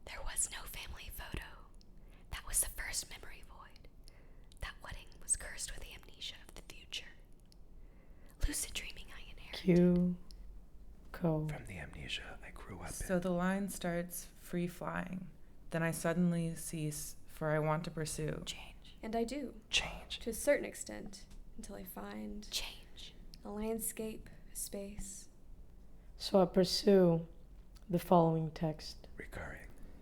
There was no family photo. That was the first memory void. That wedding was cursed with amnesia of the future. Lucid dreaming I inherited. Q. Co. From the amnesia I grew up in. So the line starts free flying. Then I suddenly cease, for I want to pursue. Change. And I do, Change. to a certain extent, until I find Change. a landscape, a space. So I pursue the following text. Recurring.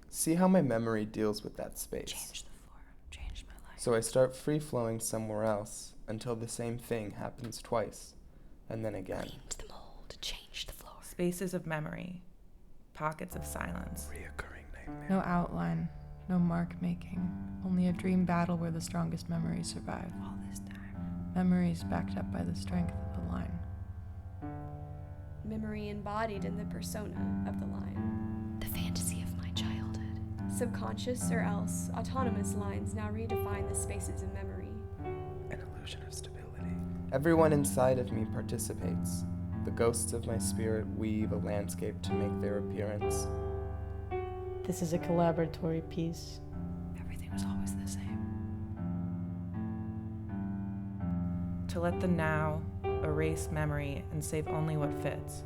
See how my memory deals with that space. Change the form. Change my life. So I start free-flowing somewhere else until the same thing happens twice, and then again. Cleaned the mold. Change the floor. Spaces of memory, pockets of silence. Reoccurring nightmare. No outline, no mark making, only a dream battle where the strongest memories survive. All this time. Memories backed up by the strength of the line. Memory embodied in the persona of the line. The fantasy of my childhood. Subconscious or else autonomous lines now redefine the spaces of memory. An illusion of stability. Everyone inside of me participates. The ghosts of my spirit weave a landscape to make their appearance. This is a collaboratory piece. Everything was always the same. To let the now erase memory and save only what fits.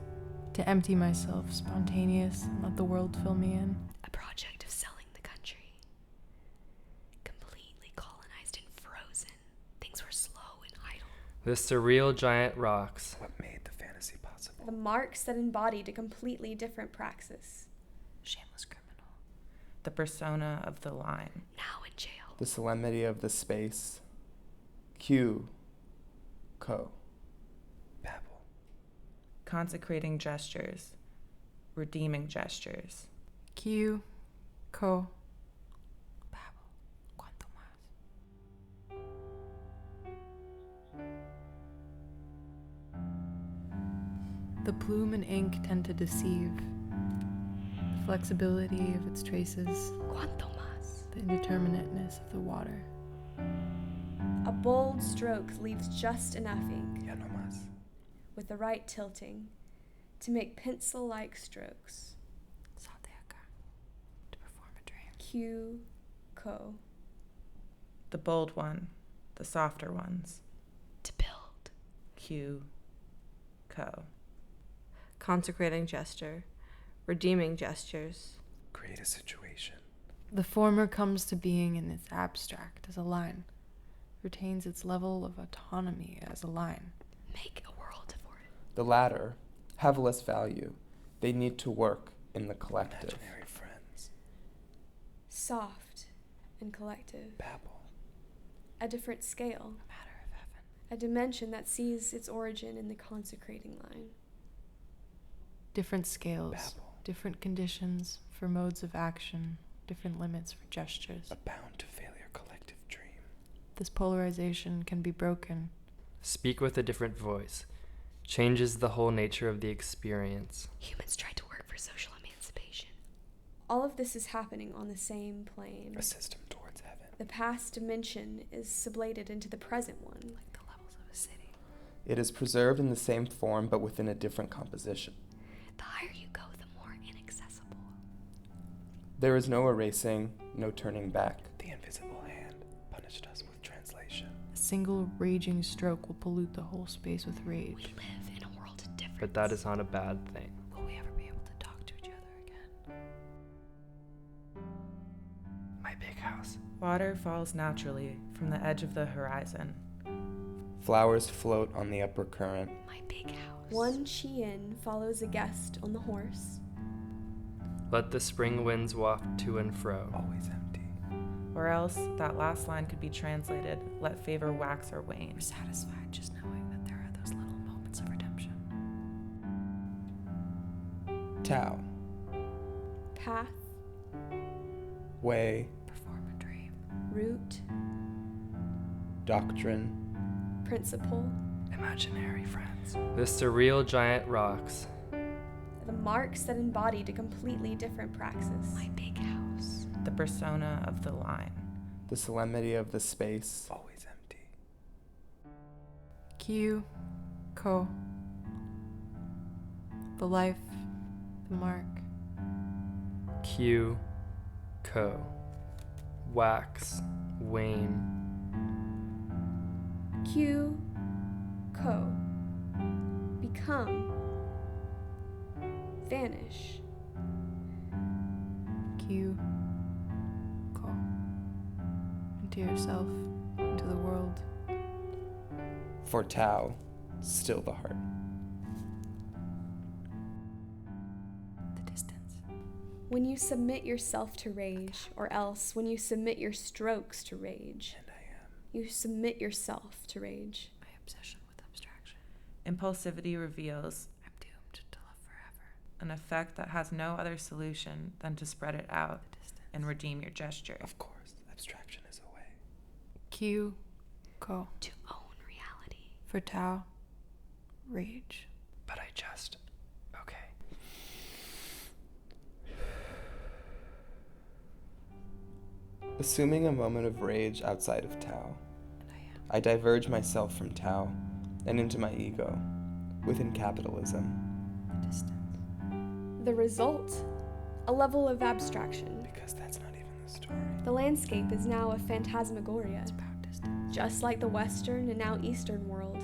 To empty myself, spontaneous, and let the world fill me in. A project of selling the country. Completely colonized and frozen. Things were slow and idle. The surreal giant rocks. What made the fantasy possible? The marks that embodied a completely different praxis. Shameless criminal. The persona of the line. Now in jail. The solemnity of the space. Q. Co. Babel. Consecrating gestures. Redeeming gestures. Q. Co. Babel. Cuanto más. The plume and ink tend to deceive. The flexibility of its traces, Cuanto más. the indeterminateness of the water. A bold stroke leaves just enough ink, Ya no más. with the right tilting, to make pencil-like strokes. Salte acá. To perform a dream. Q. Co. The bold one. The softer ones. To build. Q. Co. Consecrating gesture, redeeming gestures. Create a situation. The former comes to being in its abstract as a line, retains its level of autonomy as a line. Make a world for it. The latter have less value. They need to work in the collective. Imaginary friends. Soft and collective. Babel. A different scale. Matter of heaven. A dimension that sees its origin in the consecrating line. Different scales, Babel. different conditions for modes of action, different limits for gestures. A bound to failure collective dream. This polarization can be broken. Speak with a different voice. Changes the whole nature of the experience. Humans tried to work for social emancipation. All of this is happening on the same plane. A system towards heaven. The past dimension is sublated into the present one. Like the levels of a city. It is preserved in the same form but within a different composition. The higher you go, the more inaccessible. There is no erasing, no turning back. The invisible hand punished us with translation. A single raging stroke will pollute the whole space with We rage. live in a world of difference. But that is not a bad thing. Will we ever be able to talk to each other again? My big house. Water falls naturally from the edge of the horizon. Flowers float on the upper current. My big house. One Chien follows a guest on the horse. Let the spring winds waft to and fro. Always empty. Or else that last line could be translated, let favor wax or wane. We're satisfied just knowing that there are those little moments of redemption. Tao. Path, Way. Perform a dream. root, Doctrine. principle. Imaginary friends. The surreal giant rocks. The marks that embodied a completely different praxis. My big house. The persona of the line. The solemnity of the space. Always empty. Q. Co. The life, the mark. Q. Co. Wax, wane, Q, co. Become. Vanish. Q. Co. Into yourself, into the world. For Tao, still the heart. The distance. When you submit yourself to rage, or else when you submit your strokes to rage, And I am. you submit yourself to rage. My obsession with abstraction. Impulsivity reveals I'm doomed to love forever. an effect that has no other solution than to spread it out The distance. and redeem your gesture. Of course, abstraction is a way. Q. Co. To own reality. For Tao. Rage. But I just. Okay. Assuming a moment of rage outside of Tao, And I am. I diverge myself from Tao and into my ego, within capitalism. The distance. The result? A level of abstraction. Because that's not even the story. The landscape is now a phantasmagoria, It's about distance. just like the Western and now Eastern world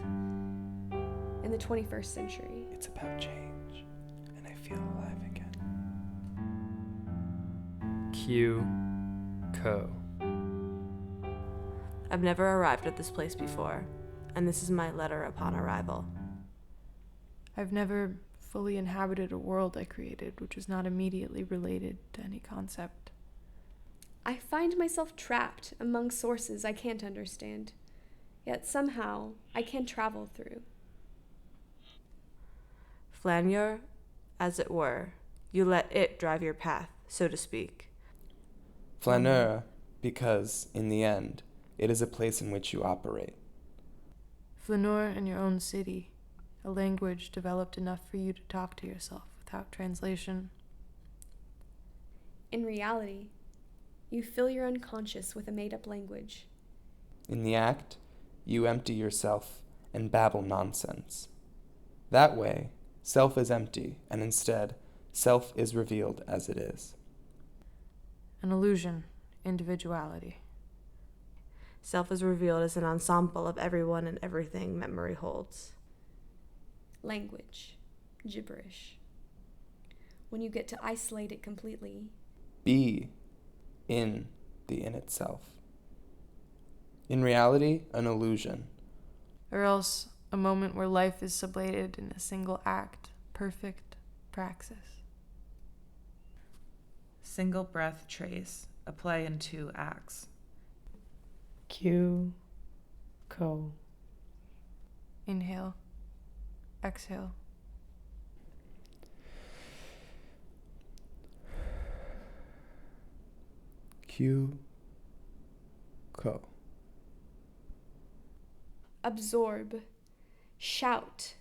in the 21st century. It's about change. And I feel alive again. Q. Co. I've never arrived at this place before, and this is my letter upon arrival. I've never fully inhabited a world I created which is not immediately related to any concept. I find myself trapped among sources I can't understand, yet somehow I can travel through. Flaneur, as it were, you let it drive your path, so to speak. Flaneur, because, in the end, it is a place in which you operate. Flaneur in your own city, a language developed enough for you to talk to yourself without translation. In reality, you fill your unconscious with a made-up language. In the act, you empty yourself and babble nonsense. That way, self is empty, and instead, self is revealed as it is. An illusion, individuality. Self is revealed as an ensemble of everyone and everything memory holds. Language. Gibberish. When you get to isolate it completely, Be in the in itself. In reality, an illusion. Or else a moment where life is sublated in a single act, perfect praxis. Single breath trace, a play in 2 acts. Q. Co. Inhale, exhale. Q. Co. absorb, shout,